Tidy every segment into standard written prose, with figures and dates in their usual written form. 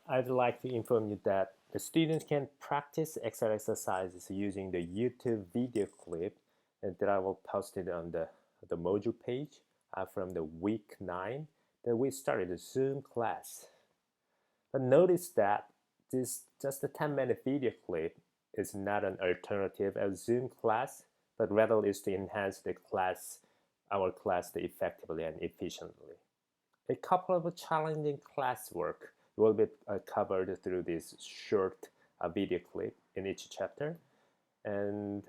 I'd like to inform you that the students can practice Excel exercises using the YouTube video clip that I will post it on the module page from the week 9 that we started the Zoom class. But notice that this just a 10-minute video clip is not an alternative of Zoom class, but rather is to enhance our class effectively and efficiently. A couple of challenging classwork will be covered through this short video clip in each chapter, and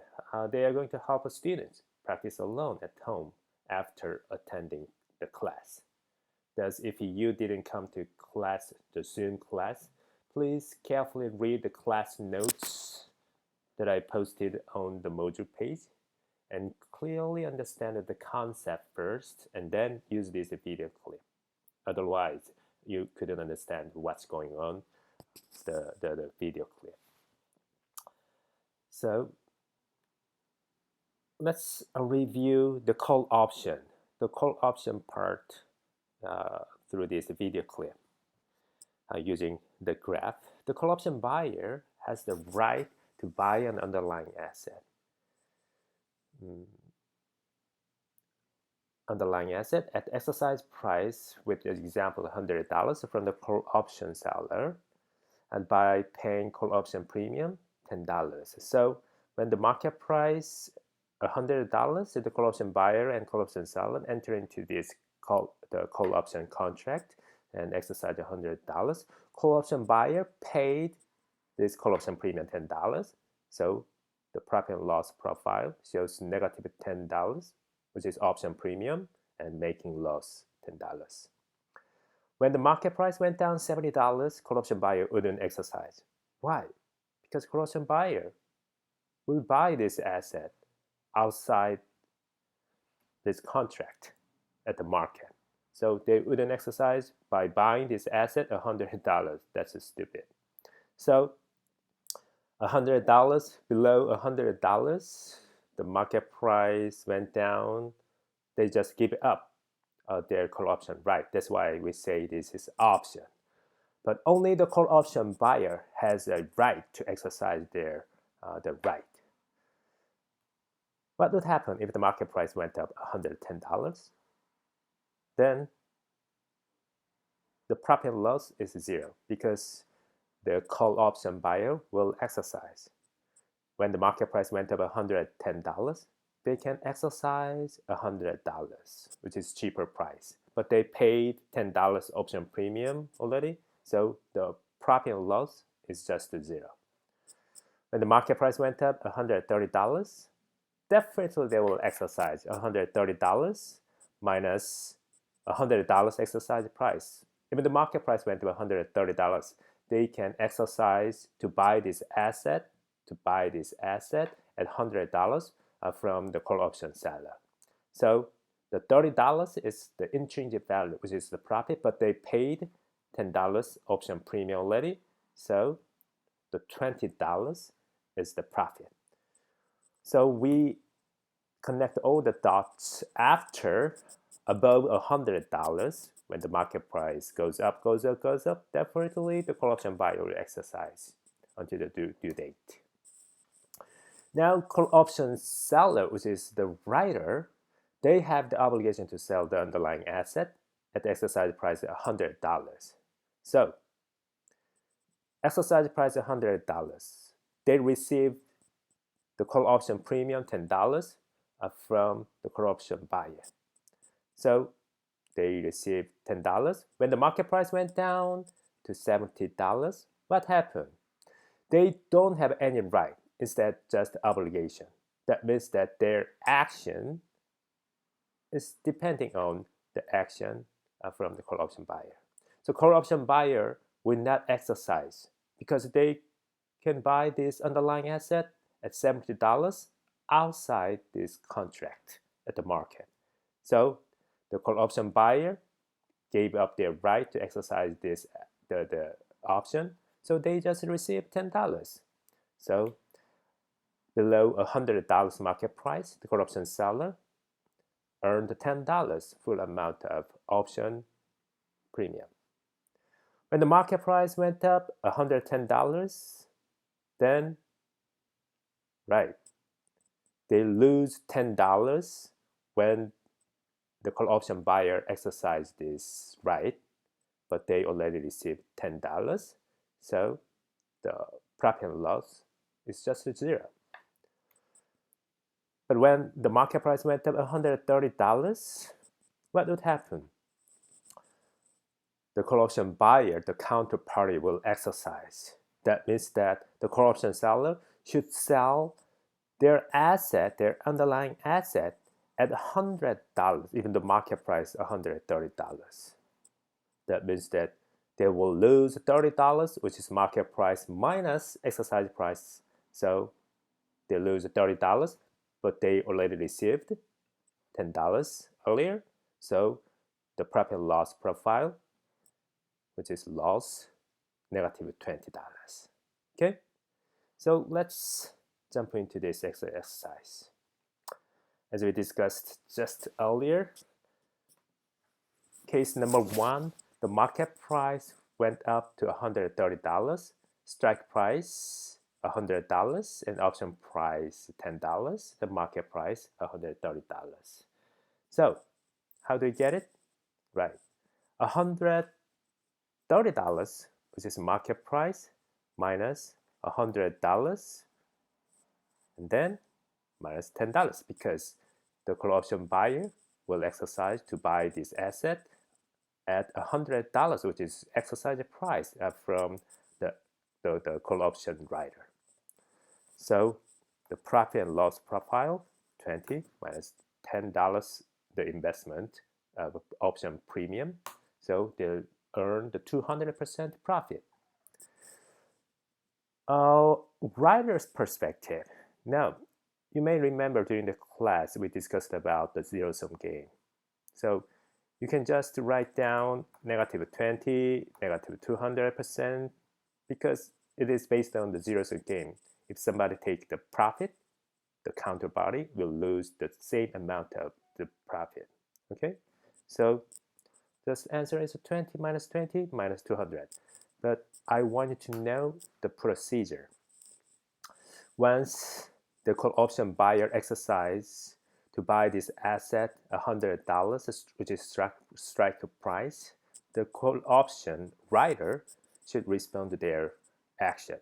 they are going to help students practice alone at home after attending the class. Thus, if you didn't come to class, the Zoom class, please carefully read the class notes that I posted on the module page and clearly understand the concept first and then use this video clip. Otherwise, you couldn't understand what's going on the video clip. So let's review the call option, part through this video clip using the graph. The call option buyer has the right to buy an underlying asset. Underlying asset at exercise price with the example $100 from the call option seller, and by paying call option premium $10. So when the market price $100, the call option buyer and call option seller enter into the call option contract and exercise $100. Call option buyer paid this call option premium $10. So the profit and loss profile shows negative $10, which is option premium, and making loss $10. When the market price went down $70, call option buyer wouldn't exercise. Why? Because call option buyer will buy this asset outside this contract at the market. So they wouldn't exercise by buying this asset $100. That's stupid. So $100 below $100, the market price went down. They just give up their call option right. That's why we say this is option. But only the call option buyer has a right to exercise the right. What would happen if the market price went up $110? Then the profit and loss is zero because the call option buyer will exercise. When the market price went up $110, they can exercise $100, which is cheaper price. But they paid $10 option premium already, so the profit and loss is just zero. When the market price went up $130, definitely they will exercise $130 minus $100 exercise price. Even the market price went to $130, they can exercise to buy this asset at $100 from the call option seller. So the $30 is the intrinsic value, which is the profit, but they paid $10 option premium already. So the $20 is the profit. So we connect all the dots after above $100. When the market price goes up, definitely the call option buyer will exercise until the due date. Now, call option seller, which is the writer, they have the obligation to sell the underlying asset at the exercise price of $100. So, exercise price $100. They receive the call option premium $10 from the call option buyer. So, they received $10. When the market price went down to $70, what happened? They don't have any right. Instead, just obligation. That means that their action is depending on the action from the call option buyer. So call option buyer will not exercise because they can buy this underlying asset at $70 outside this contract at the market. So the call option buyer gave up their right to exercise the option, so they just received $10. So below $100 market price, the call option seller earned $10 full amount of option premium. When the market price went up $110, then, right, they lose $10 when the call option buyer exercised this right, but they already received $10. So the profit and loss is just 0. But when the market price went up $130, what would happen? The call option buyer, the counterparty, will exercise. That means that the call option seller should sell their asset, their underlying asset, at $100, even the market price $130. That means that they will lose $30, which is market price minus exercise price. So they lose $30, but they already received $10 earlier. So the profit and loss profile, which is loss, negative $20. Okay, so let's jump into this exercise. As we discussed just earlier, case number 1, the market price went up to $130, strike price $100, and option price $10, the market price $130. So how do you get it? Right, $130, which is market price, minus $100, and then minus $10, because the call option buyer will exercise to buy this asset at $100, which is exercise price from the call option writer. So the profit and loss profile, 20 minus $10, the investment option premium. So they'll earn the 200% profit. Writer's perspective. Now, you may remember during the class we discussed about the zero-sum game. So you can just write down negative 20, negative 200%, because it is based on the zero-sum game. If somebody takes the profit, the counterparty will lose the same amount of the profit. Okay, so just answer is 20 minus 20 minus 200. But I want you to know the procedure. Once the call option buyer exercise to buy this asset $100, which is strike price, the call option writer should respond to their action,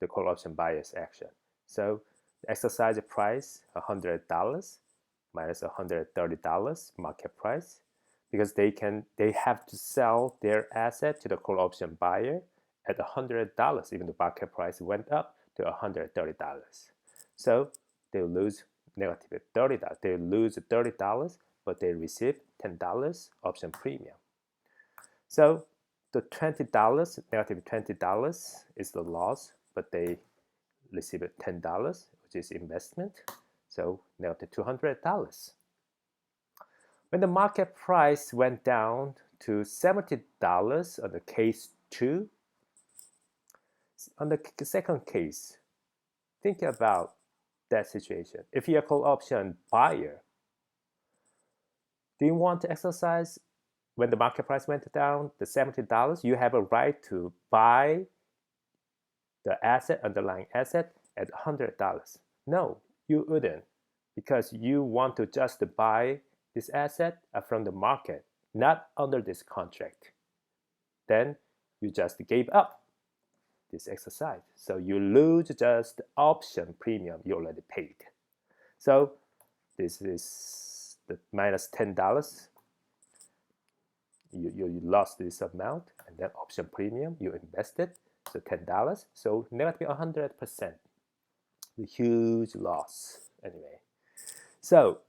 the call option buyer's action. So the exercise price $100 minus $130 market price, because they have to sell their asset to the call option buyer at $100, even the market price went up to $130. So they lose negative $30. They lose $30, but they receive $10 option premium. So the $20, negative $20 is the loss, but they receive $10, which is investment. So negative $200. When the market price went down to $70 on the case 2, on the second case, think about that situation. If you're a call option buyer, do you want to exercise when the market price went down to $70? You have a right to buy the asset, underlying asset, at $100. No, you wouldn't, because you want to just buy this asset from the market, not under this contract. Then you just gave up this exercise. So you lose just the option premium you already paid. So this is the minus $10. You lost this amount, and then option premium you invested, so $10. So negative 100%. The huge loss anyway. So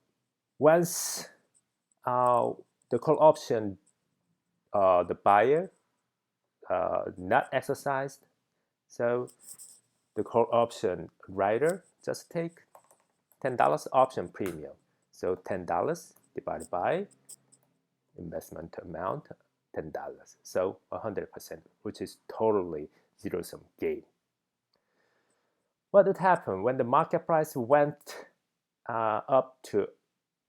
once the call option, the buyer not exercised, so the call option writer just take $10 option premium. So $10 divided by investment amount, $10. So 100%, which is totally zero-sum game. What would happen when the market price went up to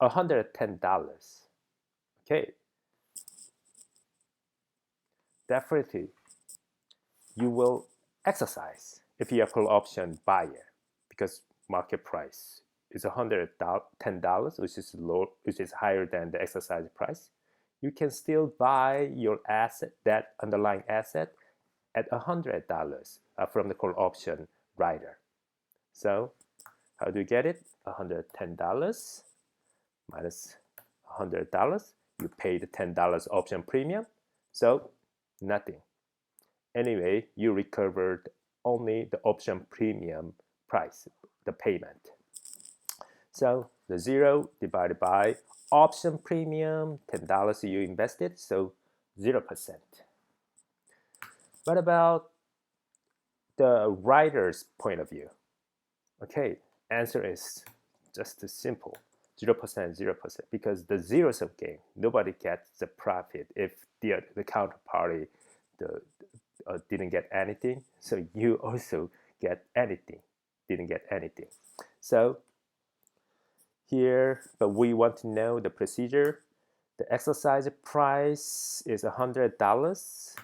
$110? Okay, definitely you will exercise if you're a call option buyer, because market price is $110, which is low, which is higher than the exercise price. You can still buy your asset, that underlying asset, at $100 from the call option rider. So how do you get it? $110 minus $100. You pay the $10 option premium, so nothing. Anyway, you recovered only the option premium price, the payment. So the 0 divided by option premium, $10 you invested, so 0%. What about the rider's point of view? Okay, answer is just as simple. 0%, 0%, because the zero-sum game, nobody gets the profit if the counterparty didn't get anything, so you also didn't get anything. So here, but we want to know the procedure. The exercise price is $100,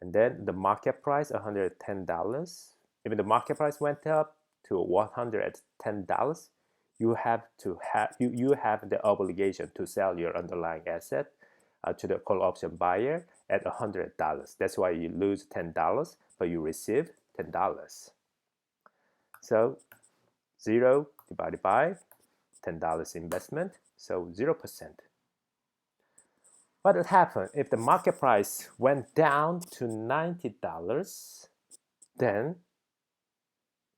and then the market price $110. If the market price went up to $110, you have the obligation to sell your underlying asset to the call option buyer at $100. That's why you lose $10, but you receive $10. So 0 divided by $10 investment, so 0%. What would happen if the market price went down to $90? Then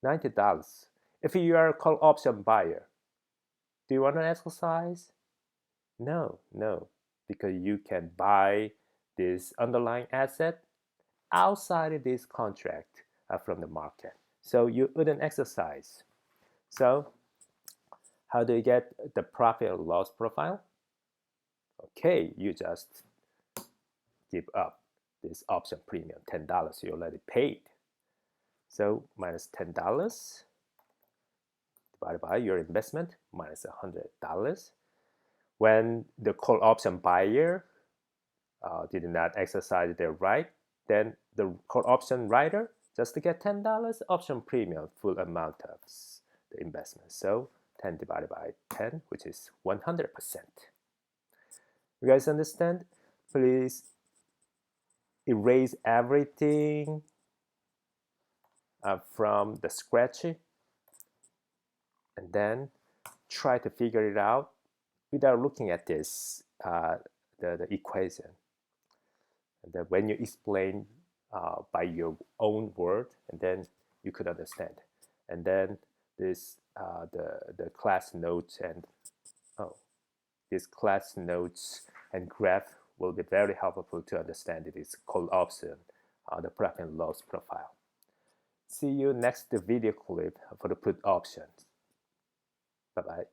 $90. If you are a call option buyer, do you want to exercise? No, because you can buy this underlying asset outside of this contract from the market. So you wouldn't exercise. So how do you get the profit or loss profile? Okay, you just give up this option premium, $10 you already paid. So minus $10 divided by your investment minus $100. When the call option buyer did not exercise their right, then the call option rider just to get $10 option premium, full amount of the investment. So 10 divided by 10, which is 100%. You guys understand? Please erase everything from the scratch, and then try to figure it out without looking at this the equation. And then when you explain by your own word, and then you could understand. And then this the class notes and these class notes and graph will be very helpful to understand this call option, the profit and loss profile. See you next video clip for the put options. Bye-bye.